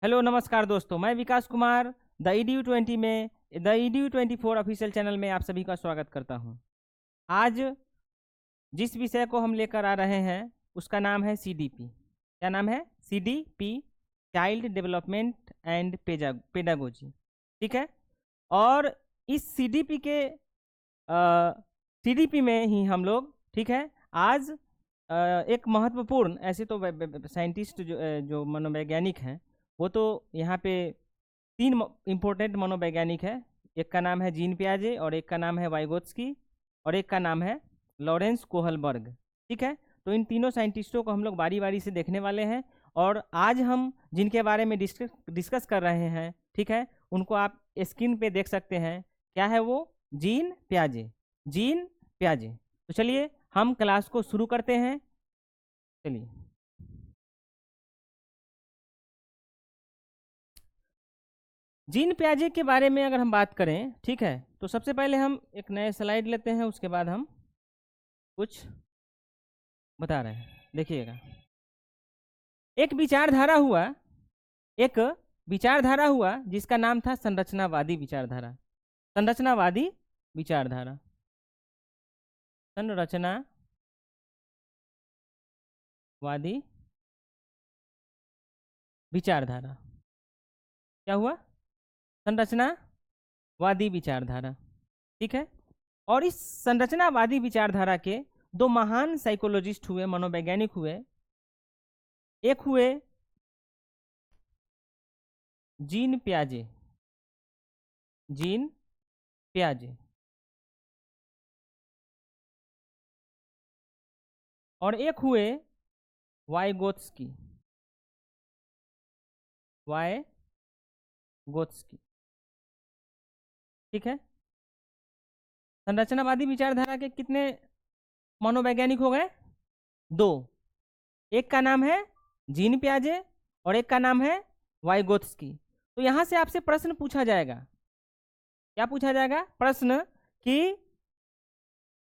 Hello नमस्कार दोस्तों, मैं विकास कुमार द EDU20 में द EDU24 ऑफिशियल चैनल में आप सभी का स्वागत करता हूं। आज जिस विषय को हम लेकर आ रहे हैं उसका नाम है CDP। क्या नाम है? CDP, child development and pedagogy. ठीक है। और इस CDP में ही हम लोग, ठीक है, आज एक महत्वपूर्ण, ऐसे तो साइंटिस्ट जो मनोवैज्ञानिक हैं वो तो यहाँ पे तीन इम्पोर्टेंट मनोवैज्ञानिक है। एक का नाम है जीन पियाजे, और एक का नाम है वाइगोत्स्की, और एक का नाम है लॉरेंस कोहलबर्ग। ठीक है। तो इन तीनों साइंटिस्टों को हम लोग बारी बारी से देखने वाले हैं, और आज हम जिनके बारे में डिस्कस कर रहे हैं, ठीक है, उनको आप स्क्रीन पे देख सकते हैं। क्या है वो? जीन पियाजे। जीन पियाजे। तो चलिए हम क्लास को शुरू करते हैं। चलिए, जीन पियाजे के बारे में अगर हम बात करें, ठीक है, तो सबसे पहले हम एक नए स्लाइड लेते हैं, उसके बाद हम कुछ बता रहे हैं। देखिएगा, एक विचारधारा हुआ जिसका नाम था संरचनावादी विचारधारा। संरचनावादी विचारधारा। संरचनावादी विचारधारा। क्या हुआ? संरचनावादी विचारधारा। ठीक है। और इस संरचनावादी विचारधारा के दो महान साइकोलॉजिस्ट हुए, मनोवैज्ञानिक हुए। एक हुए जीन पियाजे। जीन पियाजे। और एक हुए वाइगोत्स्की। वाइगोत्स्की। ठीक है। संरचनावादी विचारधारा के कितने मनोवैज्ञानिक हो गए? दो। एक का नाम है जीन पियाजे और एक का नाम है वाइगोत्स्की। तो यहां से आपसे प्रश्न पूछा जाएगा। क्या पूछा जाएगा? प्रश्न कि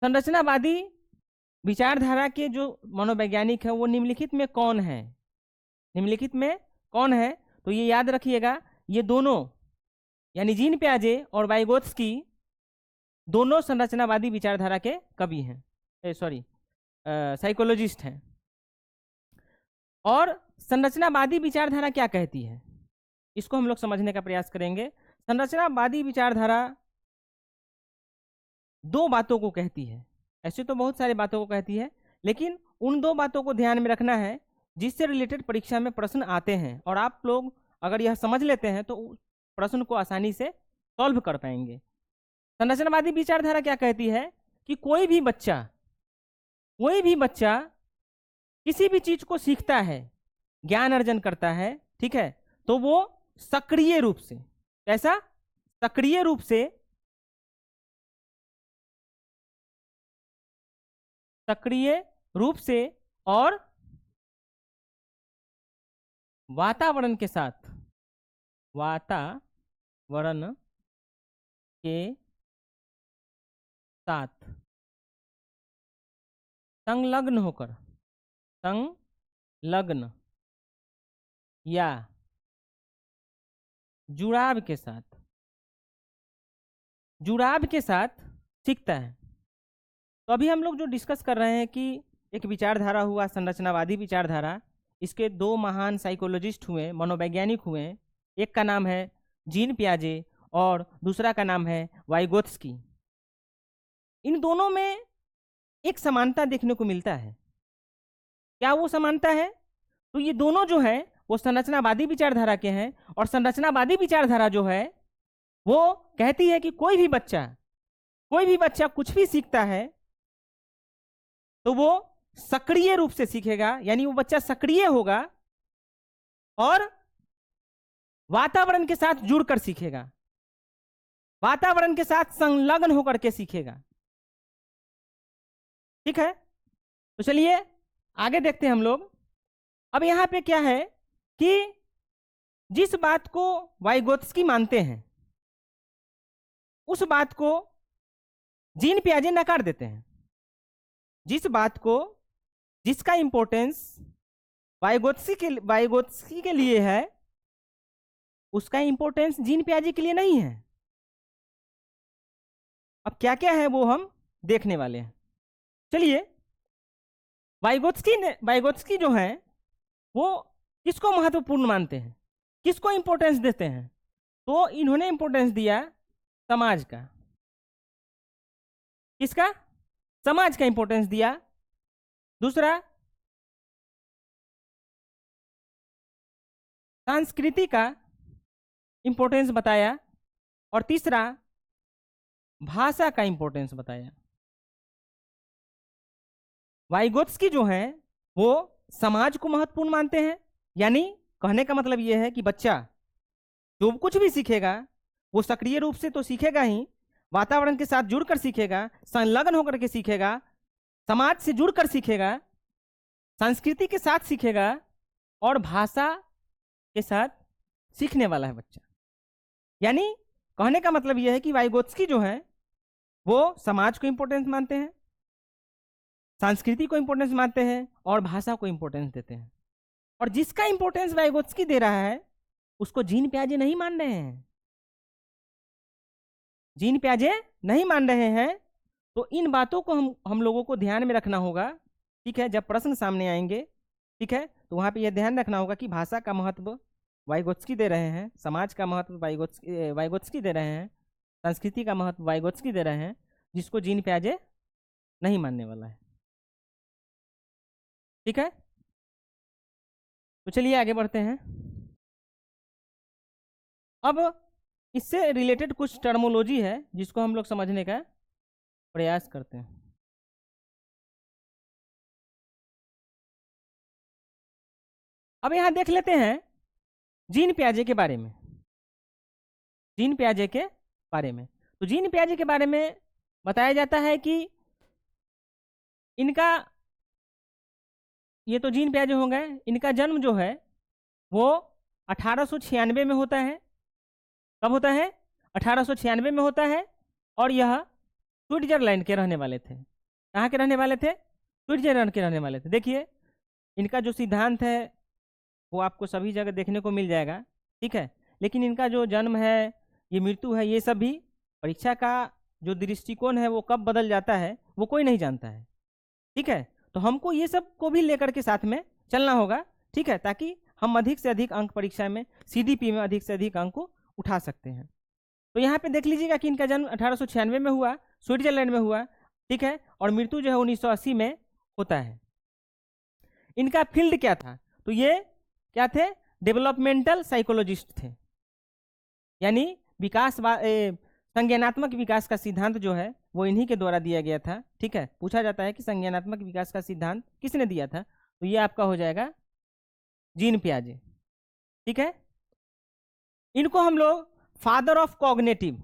संरचनावादी विचारधारा के जो मनोवैज्ञानिक है वो निम्नलिखित में कौन है? निम्नलिखित में कौन है? तो ये याद रखिएगा, ये दोनों यानी जीन पियाजे और वाइगोत्स्की दोनों संरचनावादी विचारधारा के कवि हैं, साइकोलॉजिस्ट हैं। और संरचनावादी विचारधारा क्या कहती है, इसको हम लोग समझने का प्रयास करेंगे। संरचनावादी विचारधारा दो बातों को कहती है। ऐसे तो बहुत सारी बातों को कहती है, लेकिन उन दो बातों को ध्यान में रखना है जिससे रिलेटेड परीक्षा में प्रश्न आते हैं, और आप लोग अगर यह समझ लेते हैं तो प्रश्न को आसानी से सॉल्व कर पाएंगे। संरचनावादी विचारधारा क्या कहती है कि कोई भी बच्चा किसी भी चीज को सीखता है, ज्ञान अर्जन करता है, ठीक है, तो वो सक्रिय रूप से, कैसा? सक्रिय रूप से, और वातावरण के साथ संलग्न या जुड़ाव के साथ सीखता है। तो अभी हम लोग जो डिस्कस कर रहे हैं कि एक विचारधारा हुआ संरचनावादी विचारधारा, इसके दो महान साइकोलॉजिस्ट हुए, मनोवैज्ञानिक हुए। एक का नाम है जीन पियाजे और दूसरा का नाम है वाइगोत्स्की। इन दोनों में एक समानता देखने को मिलता है। क्या वो समानता है? तो ये दोनों जो है वो संरचनावादी विचारधारा के हैं, और संरचनावादी विचारधारा जो है वो कहती है कि कोई भी बच्चा कुछ भी सीखता है तो वो सक्रिय रूप से सीखेगा, यानी वो बच्चा सक्रिय होगा और वातावरण के साथ जुड़कर सीखेगा, वातावरण के साथ संलग्न होकर के सीखेगा। ठीक है। तो चलिए आगे देखते हैं हम लोग। अब यहां पे क्या है कि जिस बात को वाइगोत्स्की मानते हैं उस बात को जीन पियाजे नकार देते हैं। जिसका इंपॉर्टेंस वाइगोत्स्की के लिए है, उसका इंपॉर्टेंस जीन पियाजे के लिए नहीं है। अब क्या क्या है वो हम देखने वाले हैं। चलिए, वाइगोत्स्की जो है वो किसको महत्वपूर्ण मानते हैं, किसको इंपॉर्टेंस देते हैं? तो इन्होंने इंपॉर्टेंस दिया समाज का। किसका? समाज का इंपॉर्टेंस दिया। दूसरा, संस्कृति का इंपॉर्टेंस बताया। और तीसरा, भाषा का इंपॉर्टेंस बताया। वाइगोत्स्की जो है वो समाज को महत्वपूर्ण मानते हैं, यानी कहने का मतलब यह है कि बच्चा जो कुछ भी सीखेगा वो सक्रिय रूप से तो सीखेगा ही, वातावरण के साथ जुड़कर सीखेगा, संलग्न होकर के सीखेगा, समाज से जुड़कर सीखेगा, संस्कृति के साथ सीखेगा और भाषा के साथ सीखने वाला है बच्चा। यानी कहने का मतलब यह है कि वाइगोत्स्की जो है वो समाज को इंपॉर्टेंस मानते हैं, संस्कृति को इंपॉर्टेंस मानते हैं और भाषा को इंपॉर्टेंस देते हैं। और जिसका इंपॉर्टेंस वाइगोत्स्की दे रहा है उसको जीन पियाजे नहीं मान रहे हैं, जीन पियाजे नहीं मान रहे हैं। तो इन बातों को हम लोगों को ध्यान में रखना होगा, ठीक है। जब प्रश्न सामने आएंगे, ठीक है, तो वहां पे यह ध्यान रखना होगा कि भाषा का महत्व वाइगोत्स्की दे रहे हैं, समाज का महत्व वाइगोत्स्की दे रहे हैं, संस्कृति का महत्व वाइगोत्स्की दे रहे हैं, जिसको जीन पियाजे नहीं मानने वाला है। ठीक है, तो चलिए आगे बढ़ते हैं। अब इससे रिलेटेड कुछ टर्मोलॉजी है जिसको हम लोग समझने का प्रयास करते हैं। अब यहां देख लेते हैं जीन पियाजे के बारे में। जीन पियाजे के बारे में, तो जीन पियाजे के बारे में बताया जाता है कि इनका, ये तो जीन पियाजे हो गए, इनका जन्म जो है वो 1896 में होता है। कब होता है? 1896 में होता है। और यह स्विट्जरलैंड के रहने वाले थे। कहाँ के रहने वाले थे? स्विट्जरलैंड के रहने वाले थे। देखिए, इनका जो सिद्धांत है वो आपको सभी जगह देखने को मिल जाएगा, ठीक है। लेकिन इनका जो जन्म है, ये मृत्यु है, ये सब भी परीक्षा का जो दृष्टिकोण है वो कब बदल जाता है वो कोई नहीं जानता है, ठीक है। तो हमको ये सब को भी लेकर के साथ में चलना होगा, ठीक है, ताकि हम अधिक से अधिक अंक परीक्षा में, सीडीपी में अधिक से अधिक अंक को उठा सकते हैं। तो यहाँ पे देख लीजिएगा कि इनका जन्म 1896 में हुआ, स्विट्जरलैंड में हुआ, ठीक है, और मृत्यु जो है 1980 में होता है। इनका फील्ड क्या था? तो ये क्या थे? डेवलपमेंटल साइकोलॉजिस्ट थे, यानी संज्ञानात्मक विकास का सिद्धांत जो है वो इन्हीं के द्वारा दिया गया था, ठीक है। पूछा जाता है कि संज्ञानात्मक विकास का सिद्धांत किसने दिया था, तो ये आपका हो जाएगा जीन पियाजे, ठीक है। इनको हम लोग फादर ऑफ कॉग्निटिव,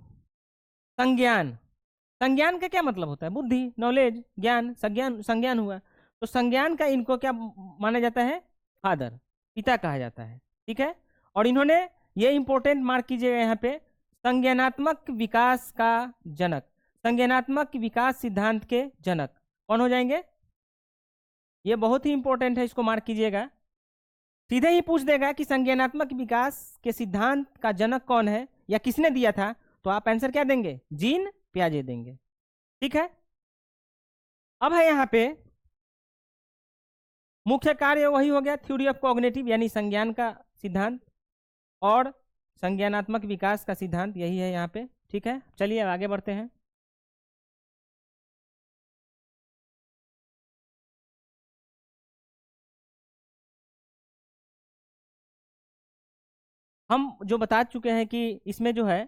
संज्ञान, संज्ञान का क्या मतलब होता है? बुद्धि, नॉलेज, ज्ञान, संज्ञान हुआ, तो संज्ञान का इनको क्या माना जाता है? फादर, पिता कहा जाता है, ठीक है। और इन्होंने ये इंपॉर्टेंट मार्क कीजिएगा यहाँ पे, संज्ञानात्मक विकास का जनक, संज्ञानात्मक विकास सिद्धांत के जनक कौन हो जाएंगे? ये बहुत ही इंपॉर्टेंट है, इसको मार्क कीजिएगा। सीधे ही पूछ देगा कि संज्ञानात्मक विकास के सिद्धांत का जनक कौन है या किसने दिया था, तो आप आंसर क्या देंगे? जीन पियाजे देंगे, ठीक है। अब है यहाँ पे मुख्य कार्य वही हो गया, थ्योरी ऑफ कॉग्निटिव यानी संज्ञान का सिद्धांत, और संज्ञानात्मक विकास का सिद्धांत यही है यहाँ पे, ठीक है। चलिए आगे बढ़ते हैं। हम जो बता चुके हैं कि इसमें जो है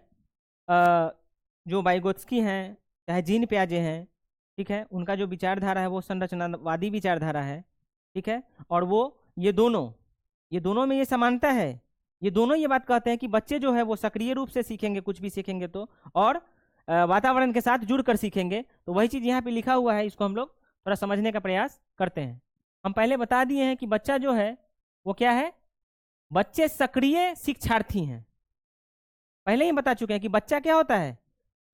जो वाइगोत्स्की हैं चाहे जीन पियाजे हैं, ठीक है, उनका जो विचारधारा है वो संरचनावादी विचारधारा है, ठीक है। और वो ये दोनों में ये समानता है, ये दोनों ये बात कहते हैं कि बच्चे जो है वो सक्रिय रूप से सीखेंगे, कुछ भी सीखेंगे तो, और वातावरण के साथ जुड़कर सीखेंगे। तो वही चीज़ यहाँ पे लिखा हुआ है, इसको हम लोग थोड़ा समझने का प्रयास करते हैं। हम पहले बता दिए हैं कि बच्चा जो है वो क्या है? बच्चे सक्रिय शिक्षार्थी हैं। पहले ही बता चुके हैं कि बच्चा क्या होता है?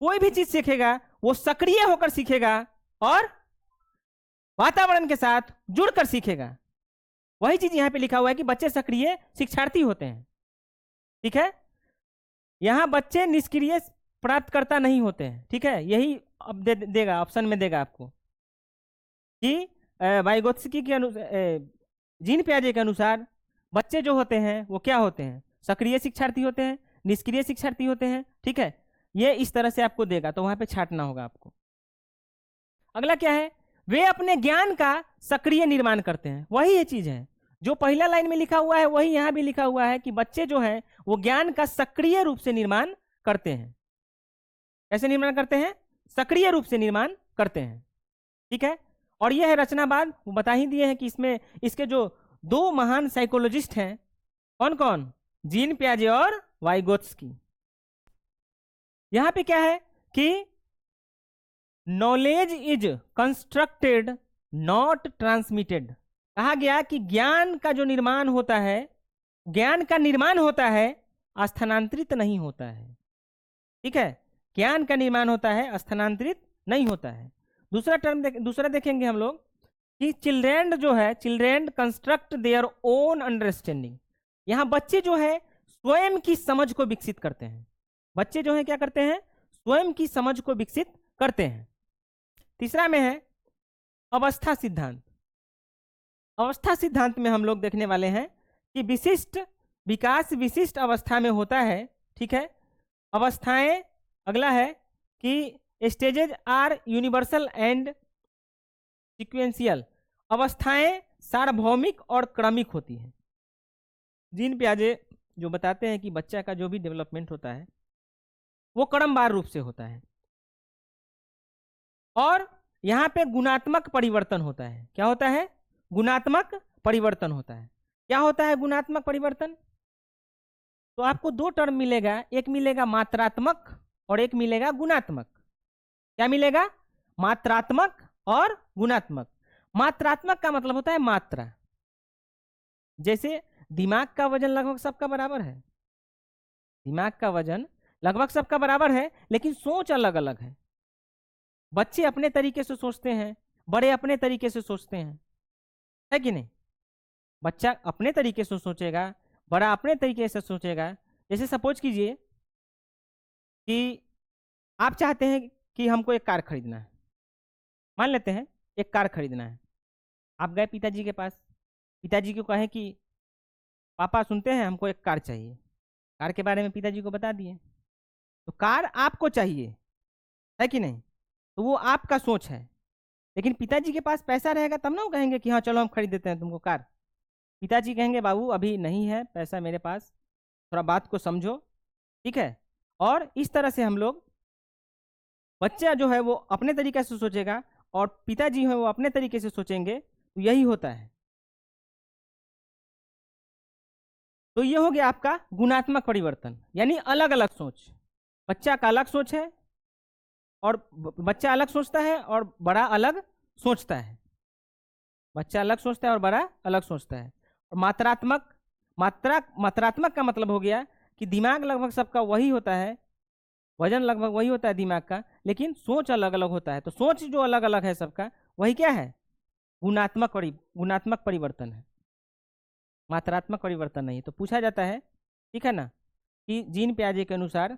कोई भी चीज सीखेगा वो सक्रिय होकर सीखेगा और वातावरण के साथ जुड़कर सीखेगा। वही चीज यहां पे लिखा हुआ है कि बच्चे सक्रिय शिक्षार्थी होते हैं, ठीक है। यहाँ बच्चे निष्क्रिय प्राप्तकर्ता नहीं होते हैं, ठीक है। यही अब देगा ऑप्शन में देगा आपको कि वाइगोत्स्की के जीन पियाजे के अनुसार बच्चे जो होते हैं वो क्या होते हैं, सक्रिय शिक्षार्थी होते हैं, निष्क्रिय शिक्षार्थी होते हैं, ठीक है। ये इस तरह से आपको देगा, तो वहां पे छांटना होगा आपको। अगला क्या है, वे अपने ज्ञान का सक्रिय निर्माण करते हैं। वही ये चीज है जो पहला लाइन में लिखा हुआ है, वही यहाँ भी लिखा हुआ है कि बच्चे जो है वो ज्ञान का सक्रिय रूप से निर्माण करते हैं। कैसे निर्माण करते हैं, सक्रिय रूप से निर्माण करते हैं, ठीक है। और यह है रचनावाद, वो बता ही दिए हैं कि इसमें इसके जो दो महान साइकोलॉजिस्ट हैं, कौन कौन, जीन पियाजे और वाइगोत्स्की। यहां पे क्या है कि knowledge is constructed not transmitted. कहा गया कि ज्ञान का जो निर्माण होता है, ज्ञान का निर्माण होता है, स्थानांतरित नहीं होता है, ठीक है। ज्ञान का निर्माण होता है, स्थानांतरित नहीं होता है। दूसरा टर्म दूसरा देखेंगे हम लोग कि चिल्ड्रेन जो है, children construct their own understanding. यहाँ बच्चे जो है स्वयं की समझ को विकसित करते हैं। बच्चे जो है क्या करते हैं, स्वयं की समझ को विकसित करते हैं। तीसरा में है अवस्था सिद्धांत। अवस्था सिद्धांत में हम लोग देखने वाले हैं कि विशिष्ट विकास विशिष्ट अवस्था में होता है, ठीक है। अवस्थाएं, अगला है कि stages are universal and sequential. अवस्थाएं सार्वभौमिक और क्रमिक होती हैं। जीन पियाजे जो बताते हैं कि बच्चा का जो भी डेवलपमेंट होता है वो क्रमवार रूप से होता है, और यहाँ पे गुणात्मक परिवर्तन होता है। क्या होता है, गुणात्मक परिवर्तन होता है। क्या होता है गुणात्मक परिवर्तन, तो आपको दो टर्म मिलेगा, एक मिलेगा मात्रात्मक और एक मिलेगा गुणात्मक। क्या मिलेगा, मात्रात्मक और गुणात्मक। मात्रात्मक का मतलब होता है मात्रा, जैसे दिमाग का वजन लगभग सबका बराबर है, दिमाग का वजन लगभग सबका बराबर है, लेकिन सोच अलग अलग है। बच्चे अपने तरीके से सोचते हैं, बड़े अपने तरीके से सोचते हैं, है कि नहीं। बच्चा अपने तरीके से सोचेगा, बड़ा अपने तरीके से सोचेगा। जैसे सपोज कीजिए कि आप चाहते हैं कि हमको एक कार खरीदना है, मान लेते हैं एक कार खरीदना है। आप गए पिताजी के पास, पिताजी को कहें कि पापा सुनते हैं हमको एक कार चाहिए। कार के बारे में पिताजी को बता दिए, तो कार आपको चाहिए, है कि नहीं, तो वो आपका सोच है। लेकिन पिताजी के पास पैसा रहेगा तब ना वो कहेंगे कि हाँ चलो हम खरीद देते हैं तुमको कार। पिताजी कहेंगे बाबू अभी नहीं है पैसा मेरे पास, थोड़ा बात को समझो, ठीक है। और इस तरह से हम लोग, बच्चा जो है वो अपने तरीके से सोचेगा और पिताजी है वो अपने तरीके से सोचेंगे, तो यही होता है। तो ये हो गया आपका गुणात्मक परिवर्तन, यानी अलग अलग सोच। बच्चा का अलग सोच है, और बच्चा अलग सोचता है और बड़ा अलग सोचता है। बच्चा अलग सोचता है और बड़ा अलग सोचता है। और मात्रात्मक का मतलब हो गया कि दिमाग लगभग सबका वही होता है, वजन लगभग वही होता है दिमाग का, लेकिन सोच अलग अलग होता है। तो सोच जो अलग अलग है सबका, वही क्या है, गुणात्मक परिवर्तन है, मात्रात्मक परिवर्तन नहीं। तो पूछा जाता है, ठीक है ना, कि जीन पियाजे के अनुसार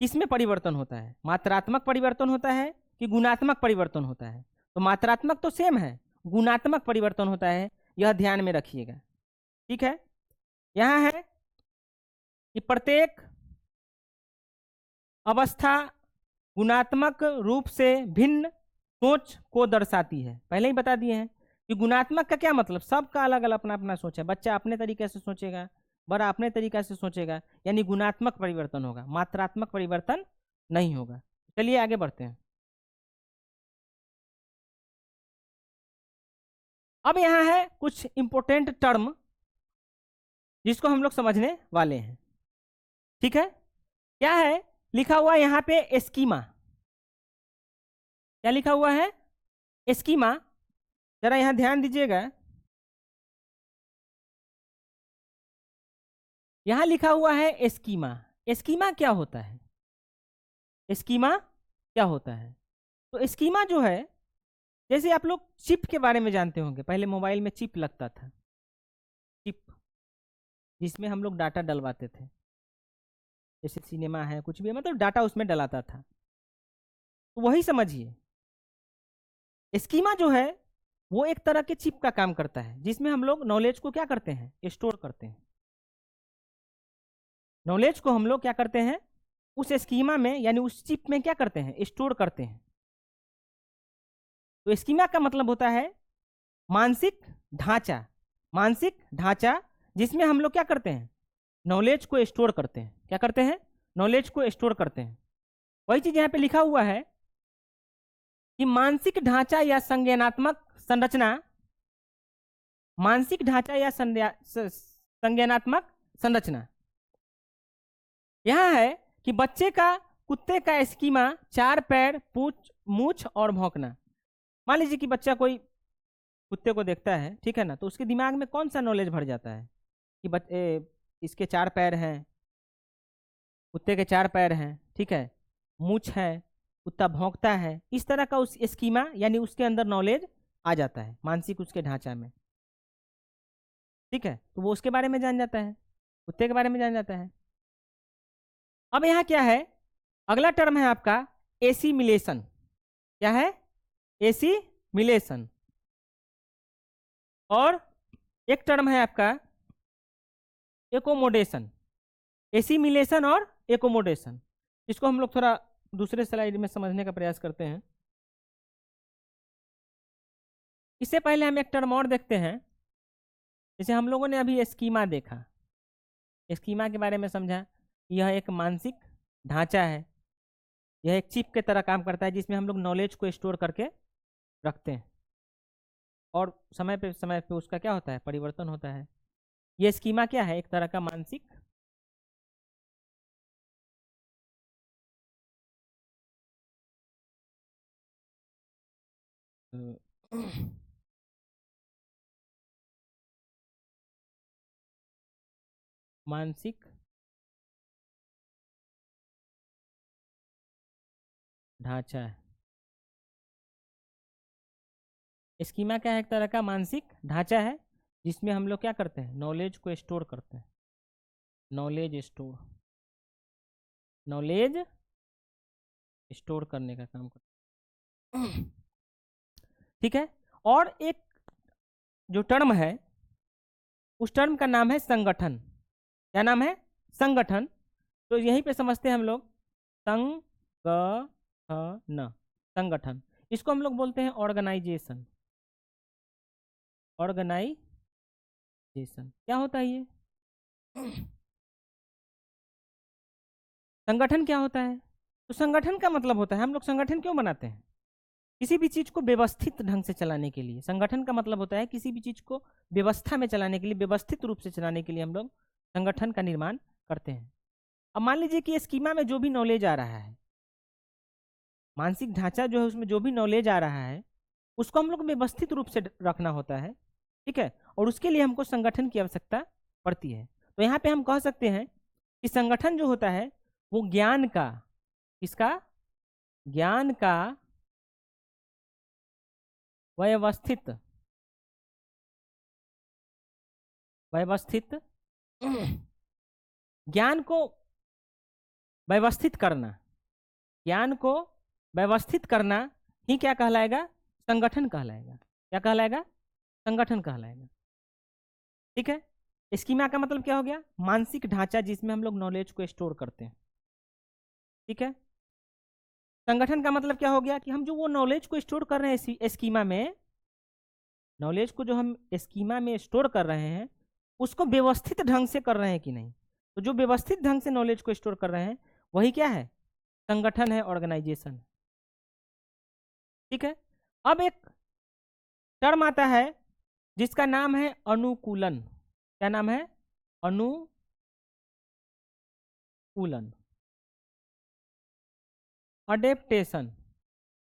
किसमें परिवर्तन होता है, मात्रात्मक परिवर्तन होता है कि गुणात्मक परिवर्तन होता है। तो मात्रात्मक तो सेम है, गुणात्मक परिवर्तन होता है, यह ध्यान में रखिएगा, ठीक है। यहां है कि प्रत्येक अवस्था गुणात्मक रूप से भिन्न सोच को दर्शाती है। पहले ही बता दिए हैं कि गुणात्मक का क्या मतलब, सबका अलग अलग अपना अपना सोच है। बच्चा अपने तरीके से सोचेगा, बड़ा अपने तरीके से सोचेगा, यानी गुणात्मक परिवर्तन होगा, मात्रात्मक परिवर्तन नहीं होगा। चलिए आगे बढ़ते हैं। अब यहाँ है कुछ इंपोर्टेंट टर्म जिसको हम लोग समझने वाले हैं, ठीक है। क्या है लिखा हुआ यहाँ पे, स्कीमा। क्या लिखा हुआ है, स्कीमा। जरा यहाँ ध्यान दीजिएगा, यहाँ लिखा हुआ है स्कीमा। स्कीमा क्या होता है, स्कीमा क्या होता है, तो स्कीमा जो है, जैसे आप लोग चिप के बारे में जानते होंगे, पहले मोबाइल में चिप लगता था, चिप जिसमें हम लोग डाटा डलवाते थे। जैसे सिनेमा है, कुछ भी है, मतलब डाटा उसमें डलाता था। तो वही समझिए, स्कीमा जो है वो एक तरह के चिप का काम करता है, जिसमें हम लोग नॉलेज को क्या करते हैं, स्टोर करते हैं। नॉलेज को हम लोग क्या करते हैं, उस स्कीमा में यानी उस चिप में क्या करते हैं, स्टोर करते हैं। तो स्कीमा का मतलब होता है मानसिक ढांचा, मानसिक ढांचा जिसमें हम लोग क्या करते हैं, नॉलेज को स्टोर करते हैं। क्या करते हैं, नॉलेज को स्टोर करते हैं। वही चीज यहाँ पे लिखा हुआ है कि मानसिक ढांचा या संज्ञानात्मक संरचना, मानसिक ढांचा या संज्ञानात्मक संरचना यह है कि बच्चे का कुत्ते का स्कीमा 4 पैर, पूंछ, मूछ और भौंकना। मान लीजिए कि बच्चा कोई कुत्ते को देखता है, ठीक है ना, तो उसके दिमाग में कौन सा नॉलेज भर जाता है कि इसके 4 पैर हैं, कुत्ते के 4 पैर हैं, ठीक है, मूछ है, कुत्ता भौंकता है। इस तरह का उस स्कीमा यानी उसके अंदर नॉलेज आ जाता है मानसिक उसके ढांचा में, ठीक है। तो वो उसके बारे में जान जाता है, कुत्ते के बारे में जान जाता है। अब यहाँ क्या है, अगला टर्म है आपका एसिमिलेशन। क्या है, एसिमिलेशन। और एक टर्म है आपका एकोमोडेशन। एसिमिलेशन और एकोमोडेशन, इसको हम लोग थोड़ा दूसरे स्लाइड में समझने का प्रयास करते हैं। इससे पहले हम एक टर्म और देखते हैं। जैसे हम लोगों ने अभी स्कीमा देखा, स्कीमा के बारे में समझा, यह एक मानसिक ढांचा है, यह एक चिप के तरह काम करता है जिसमें हम लोग नॉलेज को स्टोर करके रखते हैं और समय पे उसका क्या होता है, परिवर्तन होता है। यह स्कीमा क्या है, एक तरह का मानसिक मानसिक ढांचा है। स्कीमा क्या है, एक तरह का मानसिक ढांचा है जिसमें हम लोग क्या करते हैं, नॉलेज को स्टोर करते हैं। नॉलेज स्टोर, नॉलेज स्टोर करने का काम करते हैं, ठीक है। और एक जो टर्म है, उस टर्म का नाम है संगठन। क्या नाम है, संगठन। तो यहीं पे समझते हैं हम लोग, संगठन, संगठन। इसको हम लोग बोलते हैं ऑर्गेनाइजेशन। ऑर्गेनाइजेशन क्या होता है ये, संगठन क्या होता है। तो संगठन का मतलब होता है, हम लोग संगठन क्यों बनाते हैं, किसी भी चीज को व्यवस्थित ढंग से चलाने के लिए। संगठन का मतलब होता है किसी भी चीज को व्यवस्था में चलाने के लिए, व्यवस्थित रूप से चलाने के लिए हम लोग संगठन का निर्माण करते हैं। अब मान लीजिए कि स्कीमा में जो भी नॉलेज आ रहा है, मानसिक ढांचा जो है उसमें जो भी नॉलेज आ रहा है, उसको हम लोग व्यवस्थित रूप से रखना होता है, ठीक है। और उसके लिए हमको संगठन की आवश्यकता पड़ती है। तो यहाँ पे हम कह सकते हैं कि संगठन जो होता है वो ज्ञान का, किसका, ज्ञान का व्यवस्थित, व्यवस्थित ज्ञान को व्यवस्थित करना, ज्ञान को व्यवस्थित करना ही क्या कहलाएगा, संगठन कहलाएगा। क्या कहलाएगा, संगठन कहलाएगा, ठीक है। स्कीमा का मतलब क्या हो गया, मानसिक ढांचा जिसमें हम लोग नॉलेज को स्टोर करते हैं, ठीक है। संगठन का मतलब क्या हो गया कि हम जो वो नॉलेज को स्टोर कर रहे हैं स्कीमा में, नॉलेज को जो हम स्कीमा में स्टोर कर रहे हैं उसको व्यवस्थित ढंग से कर रहे हैं कि नहीं। तो जो व्यवस्थित ढंग से नॉलेज को स्टोर कर रहे हैं वही क्या है, संगठन है, ऑर्गेनाइजेशन, ठीक है। अब एक टर्म आता है जिसका नाम है अनुकूलन। क्या नाम है, अनुकूलन, अडेप्टेशन,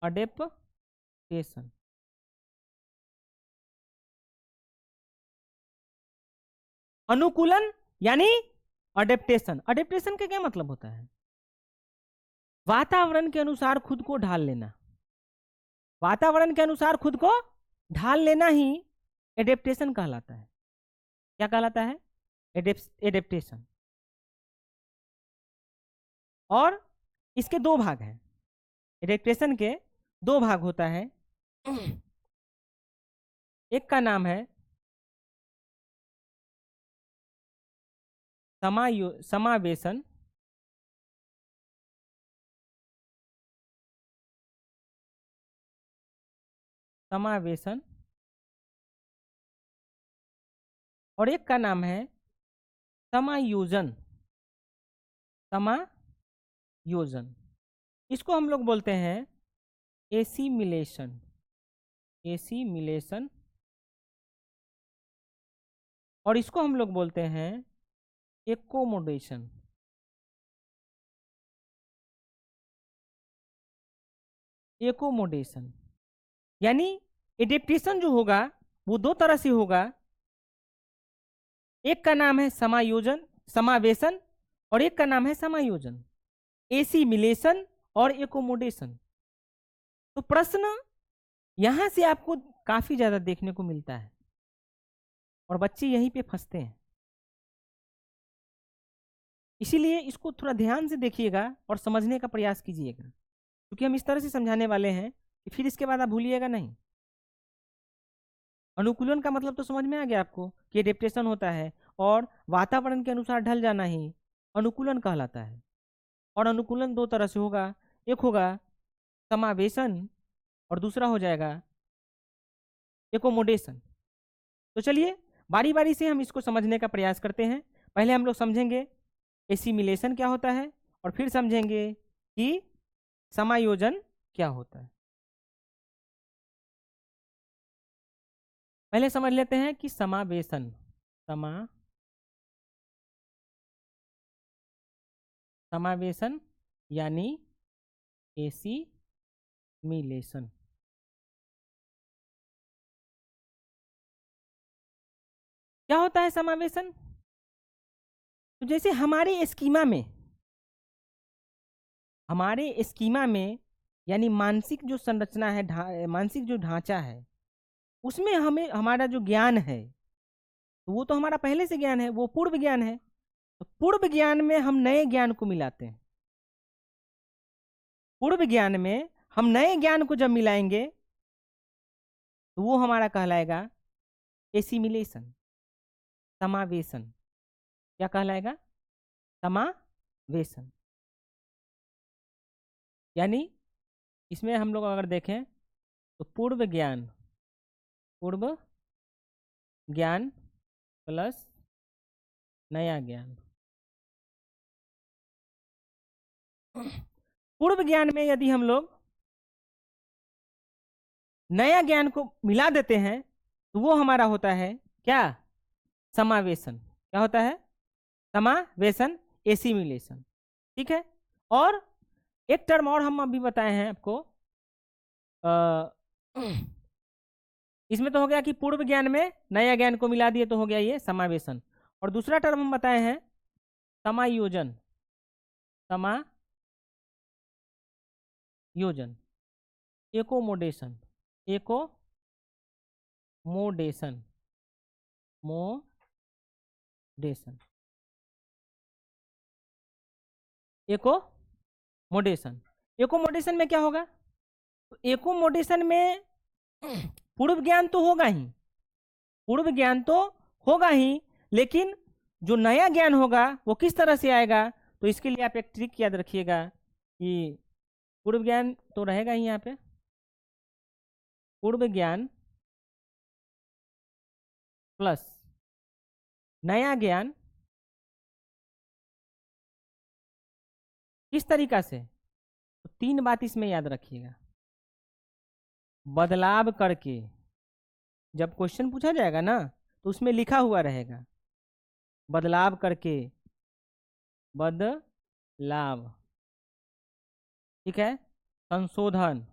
अडेप्टेशन। अनुकूलन यानी अडेप्टेशन। अडेप्टेशन का क्या मतलब होता है, वातावरण के अनुसार खुद को ढाल लेना। वातावरण के अनुसार खुद को ढाल लेना ही एडेप्टेशन कहलाता है। क्या कहलाता है, एडेप्टेशन। और इसके दो भाग हैं, एडेप्टेशन के दो भाग होता है। एक का नाम है समावेशन, समावेशन, और एक का नाम है समायोजन, समायोजन। इसको हम लोग बोलते हैं एसिमिलेशन, एसिमिलेशन, और इसको हम लोग बोलते हैं एकोमोडेशन, एकोमोडेशन। यानी एडेप्टेशन जो होगा वो दो तरह से होगा, एक का नाम है समायोजन, समावेशन, और एक का नाम है समायोजन, एसिमिलेशन और एकोमोडेशन। तो प्रश्न यहां से आपको काफी ज्यादा देखने को मिलता है और बच्चे यहीं पे फंसते हैं। इसीलिए इसको थोड़ा ध्यान से देखिएगा और समझने का प्रयास कीजिएगा, क्योंकि हम इस तरह से समझाने वाले हैं कि फिर इसके बाद आप भूलिएगा नहीं। अनुकूलन का मतलब तो समझ में आ गया आपको कि एडेप्टेशन होता है और वातावरण के अनुसार ढल जाना ही अनुकूलन कहलाता है। और अनुकूलन दो तरह से होगा, एक होगा समावेशन और दूसरा हो जाएगा एकोमोडेशन। तो चलिए बारी बारी से हम इसको समझने का प्रयास करते हैं। पहले हम लोग समझेंगे एसिमिलेशन क्या होता है और फिर समझेंगे कि समायोजन क्या होता है। पहले समझ लेते हैं कि समावेशन, समावेशन यानी एसिमिलेशन। क्या होता है समावेशन? तो जैसे हमारे स्कीमा में यानी मानसिक जो संरचना है, मानसिक जो ढांचा है, उसमें हमें हमारा जो ज्ञान है तो वो तो हमारा पहले से ज्ञान है, वो पूर्व ज्ञान है। तो पूर्व ज्ञान में हम नए ज्ञान को मिलाते हैं, पूर्व ज्ञान में हम नए ज्ञान को जब मिलाएंगे तो वो हमारा कहलाएगा एसिमिलेशन, समावेशन। क्या कहलाएगा? समावेशन। यानी इसमें हम लोग अगर देखें तो पूर्व ज्ञान प्लस नया ज्ञान। पूर्व ज्ञान में यदि हम लोग नया ज्ञान को मिला देते हैं तो वो हमारा होता है क्या? समावेशन। क्या होता है? समावेशन, एसिमिलेशन। ठीक है। और एक टर्म और हम अभी बताए हैं आपको, इसमें तो हो गया कि पूर्व ज्ञान में नया ज्ञान को मिला दिए तो हो गया ये समावेशन। और दूसरा टर्म हम बताए हैं समायोजन, समायोजन, एकोमोडेशन, एकोमोडेशन, मोडेशन, एकोमोडेशन। एकोमोडेशन में क्या होगा? तो एकोमोडेशन में पूर्व ज्ञान तो होगा ही, पूर्व ज्ञान तो होगा ही, लेकिन जो नया ज्ञान होगा वो किस तरह से आएगा? तो इसके लिए आप एक ट्रिक याद रखिएगा कि पूर्व ज्ञान तो रहेगा ही यहाँ पे, पूर्व ज्ञान प्लस नया ज्ञान किस तरीका से? तो तीन बात इसमें याद रखिएगा। बदलाव करके, जब क्वेश्चन पूछा जाएगा ना तो उसमें लिखा हुआ रहेगा बदलाव करके, बदलाव। ठीक है। संशोधन,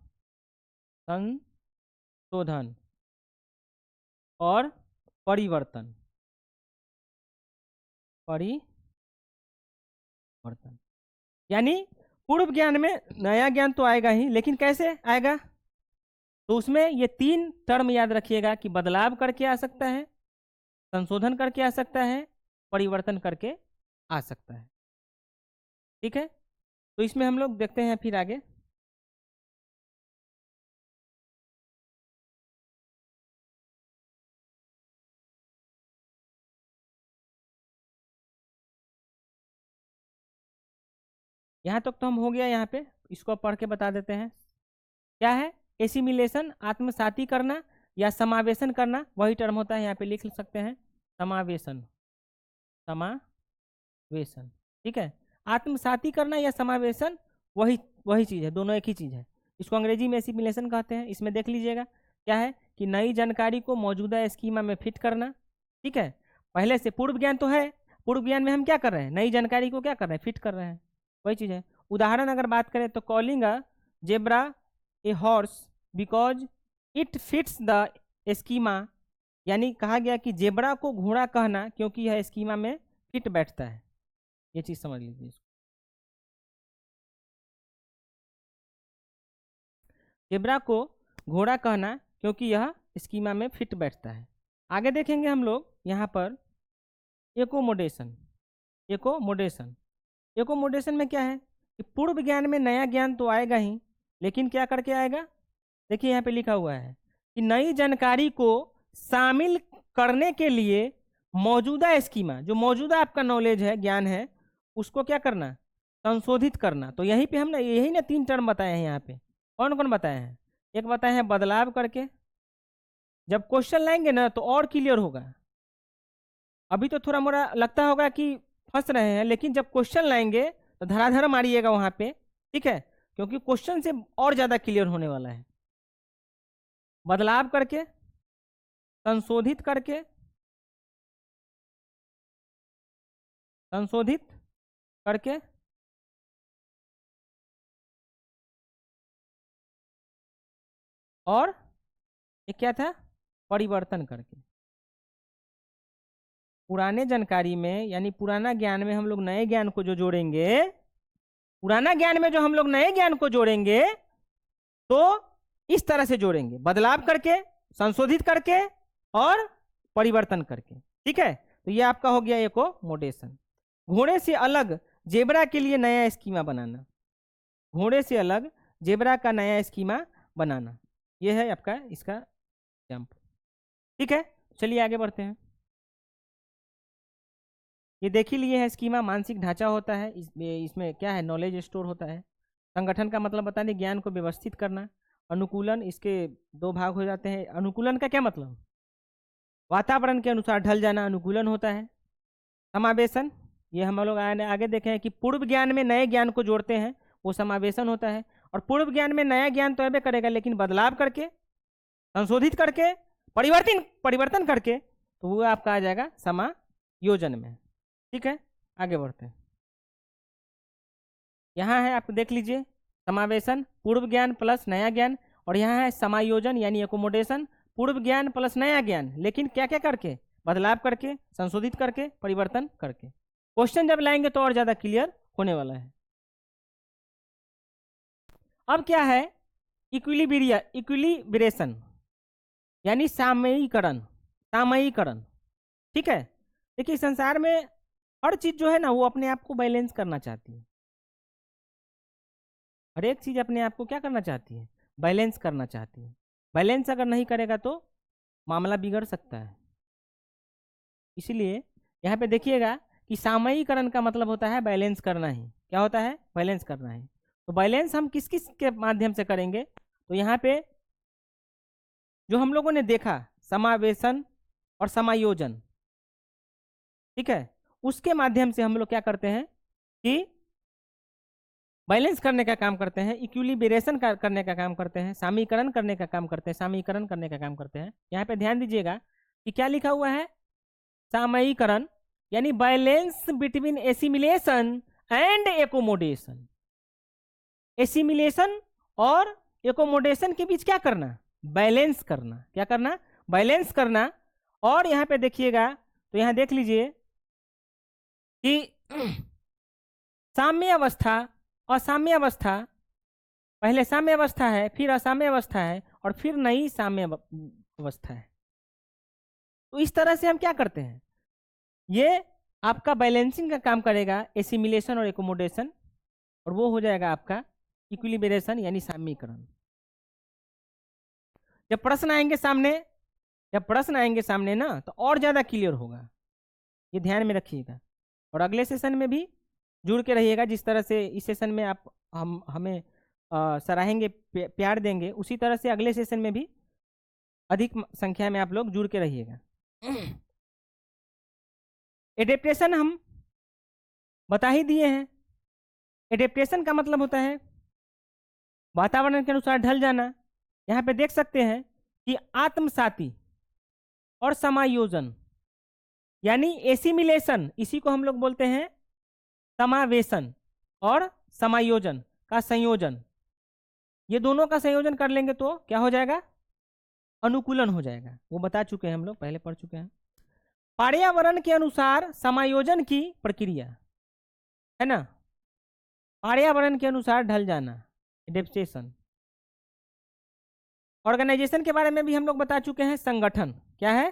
संशोधन और परिवर्तन, परिवर्तन। यानी पूर्व ज्ञान में नया ज्ञान तो आएगा ही, लेकिन कैसे आएगा? तो उसमें ये तीन टर्म याद रखिएगा कि बदलाव करके आ सकता है, संशोधन करके आ सकता है, परिवर्तन करके आ सकता है। ठीक है। तो इसमें हम लोग देखते हैं फिर आगे। यहाँ तक तो हम हो गया, यहाँ पे इसको पढ़ के बता देते हैं क्या है। एसिमिलेशन आत्मसाती करना या समावेशन करना, वही टर्म होता है, यहाँ पे लिख सकते हैं समावेशन, समावेशन। ठीक है, आत्मसाती करना या समावेशन वही वही चीज़ है, दोनों एक ही चीज़ है। इसको अंग्रेजी में एसिमिलेशन कहते हैं। इसमें देख लीजिएगा क्या है कि नई जानकारी को मौजूदा स्कीमा में फिट करना। ठीक है, पहले से पूर्व ज्ञान तो है, पूर्व ज्ञान में हम क्या कर रहे हैं, नई जानकारी को क्या कर रहे हैं, फिट कर रहे हैं, वही चीज़ है। उदाहरण अगर बात करें तो calling a zebra a horse because it fits the schema, यानी कहा गया कि जेब्रा को घोड़ा कहना क्योंकि यह स्कीमा में फिट बैठता है। ये चीज़ समझ लीजिए। जेब्रा को घोड़ा कहना क्योंकि यह स्कीमा में फिट बैठता है। आगे देखेंगे हम लोग यहाँ पर एकोमोडेशन। एकोमोडेशन, एकोमोडेशन में क्या है कि पूर्व ज्ञान में नया ज्ञान तो आएगा ही, लेकिन क्या करके आएगा, देखिए यहाँ पे लिखा हुआ है कि नई जानकारी को शामिल करने के लिए मौजूदा स्कीमा, जो मौजूदा आपका नॉलेज है, ज्ञान है, उसको क्या करना, संशोधित करना। तो यहीं पे हमने यही ना 3 टर्म बताए हैं यहाँ पे। कौन कौन बताए हैं, एक बताए हैं बदलाव करके, जब क्वेश्चन लाएंगे ना तो और क्लियर होगा। अभी तो थोड़ा मोड़ा लगता होगा कि फंस रहे हैं, लेकिन जब क्वेश्चन लाएंगे तो धराधर मारिएगा वहां पे। ठीक है, क्योंकि क्वेश्चन से और ज्यादा क्लियर होने वाला है। बदलाव करके, संशोधित करके, संशोधित करके, और ये क्या था, परिवर्तन करके। पुराने जानकारी में यानी पुराना ज्ञान में हम लोग नए ज्ञान को जो जोड़ेंगे, पुराना ज्ञान में जो हम लोग नए ज्ञान को जोड़ेंगे तो इस तरह से जोड़ेंगे, बदलाव करके, संशोधित करके और परिवर्तन करके। ठीक है, तो ये आपका हो गया एकोमोडेशन। घोड़े से अलग जेब्रा के लिए नया स्कीमा बनाना, घोड़े से अलग जेब्रा का नया स्कीमा बनाना, ये है आपका इसका एग्जाम्पल। ठीक है, चलिए आगे बढ़ते हैं। ये देख ही लिए है स्कीमा, मानसिक ढांचा होता है, इसमें क्या है, नॉलेज स्टोर होता है। संगठन का मतलब बता दें, ज्ञान को व्यवस्थित करना। अनुकूलन, इसके 2 भाग हो जाते हैं। अनुकूलन का क्या मतलब, वातावरण के अनुसार ढल जाना अनुकूलन होता है। समावेशन, ये हम लोग आगे देखे हैं कि पूर्व ज्ञान में नए ज्ञान को जोड़ते हैं, वो समावेशन होता है। और पूर्व ज्ञान में नया ज्ञान तो अबे करेगा, लेकिन बदलाव करके, संशोधित करके, परिवर्तन परिवर्तन करके, तो वो आपका आ जाएगा समायोजन में। ठीक है, आगे बढ़ते हैं। यहाँ है, आप देख लीजिए, समावेशन पूर्व ज्ञान प्लस नया ज्ञान, और यहाँ है समायोजन यानी एकोमोडेशन पूर्व ज्ञान प्लस नया ज्ञान, लेकिन क्या क्या करके, बदलाव करके, संशोधित करके, परिवर्तन करके। क्वेश्चन जब लाएंगे तो और ज्यादा क्लियर होने वाला है। अब क्या है, इक्विलिब्रेशन यानी सामयिकरण, सामयिकरण। ठीक है, देखिए संसार में हर चीज जो है ना वो अपने आप को बैलेंस करना चाहती है। हर एक चीज अपने आप को क्या करना चाहती है, बैलेंस करना चाहती है। बैलेंस अगर नहीं करेगा तो मामला बिगड़ सकता है। इसलिए यहाँ पे देखिएगा कि सामयिकरण का मतलब होता है बैलेंस करना ही। क्या होता है, बैलेंस करना है। तो बैलेंस हम किस किस के माध्यम से करेंगे, तो यहाँ पे जो हम लोगों ने देखा समावेशन और समायोजन, ठीक है, उसके माध्यम से हम लोग क्या करते हैं कि बैलेंस करने का काम करते हैं, इक्विलिब्रेशन करने का काम करते हैं, सामीकरण करने का काम करते हैं, सामीकरण करने का काम करते हैं। यहाँ पे ध्यान दीजिएगा कि क्या लिखा हुआ है, सामयिकरण यानी balance between assimilation and accommodation. Assimilation और एकोमोडेशन के बीच क्या करना, बैलेंस करना। क्या करना, बैलेंस करना। और यहाँ पे देखिएगा तो यहाँ देख लीजिए कि साम्य अवस्था, असाम्य अवस्था, पहले साम्य अवस्था है, फिर असाम्य अवस्था है, और फिर नई साम्य अवस्था है। तो इस तरह से हम क्या करते हैं, ये आपका बैलेंसिंग का काम करेगा, एसिमिलेशन और एकोमोडेशन। और वो हो जाएगा आपका इक्विलिब्रेशन यानी साम्यीकरण। जब प्रश्न आएंगे सामने ना तो और ज़्यादा क्लियर होगा, ये ध्यान में रखिएगा। और अगले सेशन में भी जुड़ के रहिएगा। जिस तरह से इस सेशन में आप हमें सराहेंगे, प्यार देंगे, उसी तरह से अगले सेशन में भी अधिक संख्या में आप लोग जुड़ के रहिएगा। एडेप्टेशन हम बता ही दिए हैं। एडेप्टेशन का मतलब होता है वातावरण के अनुसार ढल जाना। यहाँ पे देख सकते हैं कि आत्मसाती और समायोजन यानी एसिमिलेशन, इसी को हम लोग बोलते हैं समावेशन, और समायोजन का संयोजन, ये दोनों का संयोजन कर लेंगे तो क्या हो जाएगा? अनुकूलन हो जाएगा। वो बता चुके हैं, हम लोग पहले पढ़ चुके हैं। पर्यावरण के अनुसार समायोजन की प्रक्रिया है ना, पर्यावरण के अनुसार ढल जाना, एडेप्टेशन। ऑर्गेनाइजेशन के बारे में भी हम लोग बता चुके हैं। संगठन क्या है?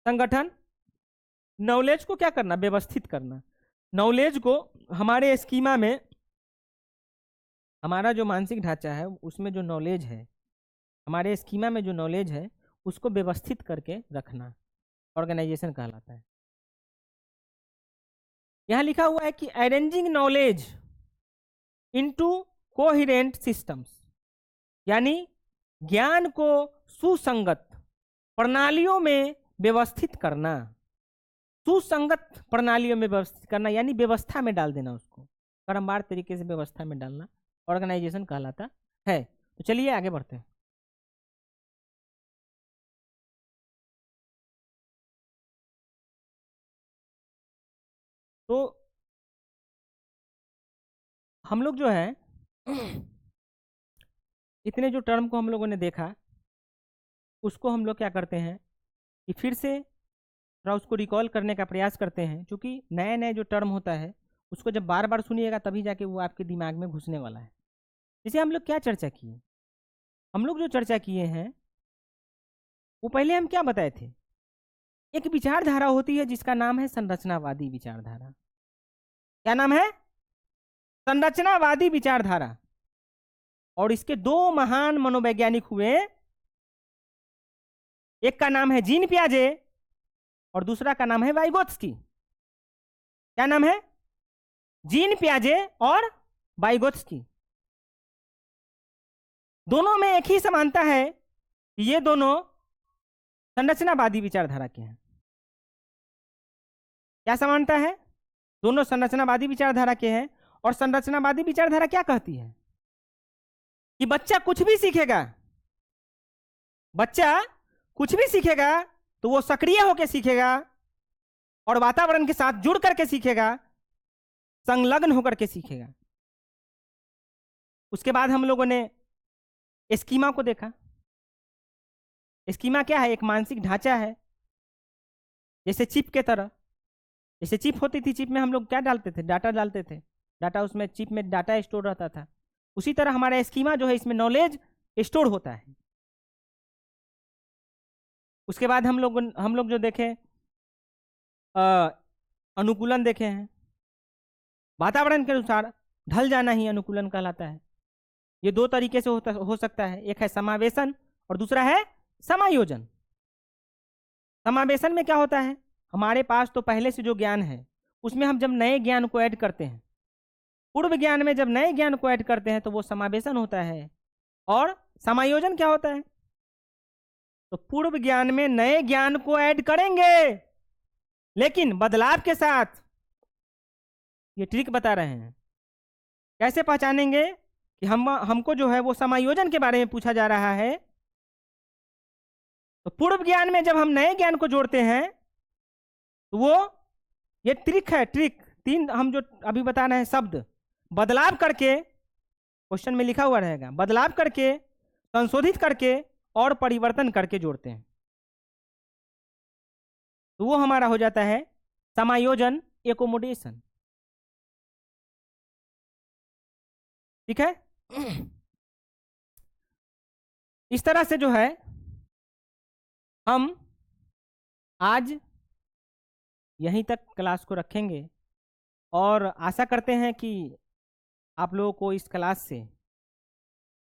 संगठन नॉलेज को क्या करना? व्यवस्थित करना। नॉलेज को हमारे स्कीमा में, हमारा जो मानसिक ढांचा है उसमें जो नॉलेज है, हमारे स्कीमा में जो नॉलेज है उसको व्यवस्थित करके रखना ऑर्गेनाइजेशन कहलाता है। यहां लिखा हुआ है कि arranging knowledge into coherent systems, यानी ज्ञान को सुसंगत प्रणालियों में व्यवस्थित करना। सुसंगत प्रणालियों में व्यवस्थित करना यानी व्यवस्था में डाल देना, उसको क्रमवार तरीके से व्यवस्था में डालना ऑर्गेनाइजेशन कहलाता है। तो चलिए आगे बढ़ते हैं। तो हम लोग जो है इतने जो टर्म को हम लोगों ने देखा, उसको हम लोग क्या करते हैं कि फिर से थोड़ा उसको रिकॉल करने का प्रयास करते हैं। क्योंकि नए नए जो टर्म होता है उसको जब बार बार सुनिएगा तभी जाके वो आपके दिमाग में घुसने वाला है। जैसे हम लोग क्या चर्चा किए, हम लोग जो चर्चा किए हैं वो पहले हम क्या बताए थे? एक विचारधारा होती है जिसका नाम है संरचनावादी विचारधारा। क्या नाम है? संरचनावादी विचारधारा। और इसके दो महान मनोवैज्ञानिक हुए, एक का नाम है जीन पियाजे और दूसरा का नाम है वाइगोत्स्की। क्या नाम है? जीन पियाजे और वाइगोत्स्की। दोनों में एक ही समानता है कि ये दोनों संरचनावादी विचारधारा के हैं। क्या समानता है? दोनों संरचनावादी विचारधारा के हैं। और संरचनावादी विचारधारा क्या कहती है कि बच्चा कुछ भी सीखेगा, बच्चा कुछ भी सीखेगा तो वो सक्रिय होकर सीखेगा और वातावरण के साथ जुड़ करके सीखेगा, संलग्न होकर के सीखेगा। उसके बाद हम लोगों ने स्कीमा को देखा। स्कीमा क्या है? एक मानसिक ढांचा है, जैसे चिप के तरह। जैसे चिप होती थी, चिप में हम लोग क्या डालते थे? डाटा डालते थे, डाटा उसमें चिप में डाटा स्टोर रहता था। उसी तरह हमारा स्कीमा जो है इसमें नॉलेज स्टोर होता है। उसके बाद हम लोग जो देखे अनुकूलन देखे हैं। वातावरण के अनुसार ढल जाना ही अनुकूलन कहलाता है। ये दो तरीके से हो सकता है, एक है समावेशन और दूसरा है समायोजन। समावेशन में क्या होता है? हमारे पास तो पहले से जो ज्ञान है उसमें हम जब नए ज्ञान को ऐड करते हैं, पूर्व ज्ञान में जब नए ज्ञान को ऐड करते हैं तो वो समावेशन होता है। और समायोजन क्या होता है? तो पूर्व ज्ञान में नए ज्ञान को ऐड करेंगे लेकिन बदलाव के साथ। ये ट्रिक बता रहे हैं, कैसे पहचानेंगे कि हमको जो है वो समायोजन के बारे में पूछा जा रहा है। तो पूर्व ज्ञान में जब हम नए ज्ञान को जोड़ते हैं तो वो, ये ट्रिक है, ट्रिक तीन हम जो अभी बता रहे हैं शब्द, बदलाव करके, क्वेश्चन में लिखा हुआ रहेगा, बदलाव करके, संशोधित करके और परिवर्तन करके जोड़ते हैं तो वो हमारा हो जाता है समायोजन, एकोमोडेशन। ठीक है? इस तरह से जो है हम आज यहीं तक क्लास को रखेंगे और आशा करते हैं कि आप लोगों को इस क्लास से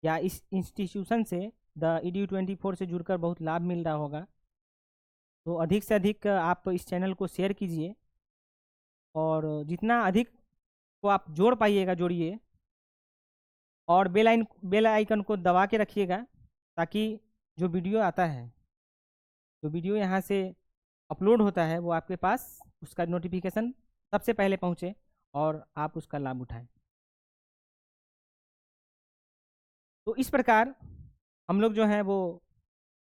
या इस इंस्टीट्यूशन से द edu24 से जुड़कर बहुत लाभ मिल रहा होगा। तो अधिक से अधिक आप इस चैनल को शेयर कीजिए और जितना अधिक को आप जोड़ पाइएगा जोड़िए, और बेल आइकन को दबा के रखिएगा ताकि जो वीडियो आता है, जो वीडियो यहाँ से अपलोड होता है, वो आपके पास उसका नोटिफिकेशन सबसे पहले पहुँचे और आप उसका लाभ उठाएं। तो इस प्रकार हम लोग जो है वो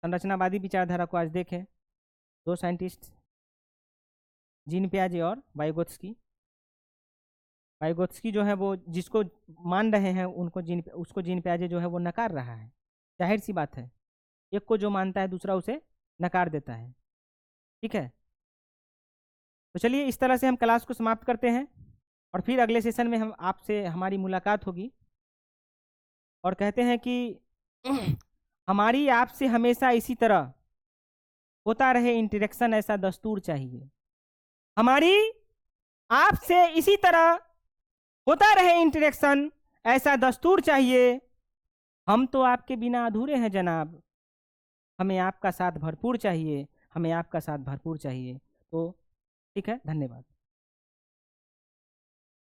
संरचनावादी विचारधारा को आज देखें। दो साइंटिस्ट जीन पियाजे और वाइगोत्स्की जो है वो जिसको मान रहे हैं उसको जीन पियाजे जो है वो नकार रहा है। जाहिर सी बात है, एक को जो मानता है दूसरा उसे नकार देता है। ठीक है, तो चलिए इस तरह से हम क्लास को समाप्त करते हैं और फिर अगले सेशन में हम आपसे हमारी मुलाकात होगी। और कहते हैं कि हमारी आपसे हमेशा इसी तरह होता रहे इंटरेक्शन, ऐसा दस्तूर चाहिए। हमारी आपसे इसी तरह होता रहे इंटरेक्शन, ऐसा दस्तूर चाहिए। हम तो आपके बिना अधूरे हैं जनाब, हमें आपका साथ भरपूर चाहिए, हमें आपका साथ भरपूर चाहिए। तो ठीक है, धन्यवाद।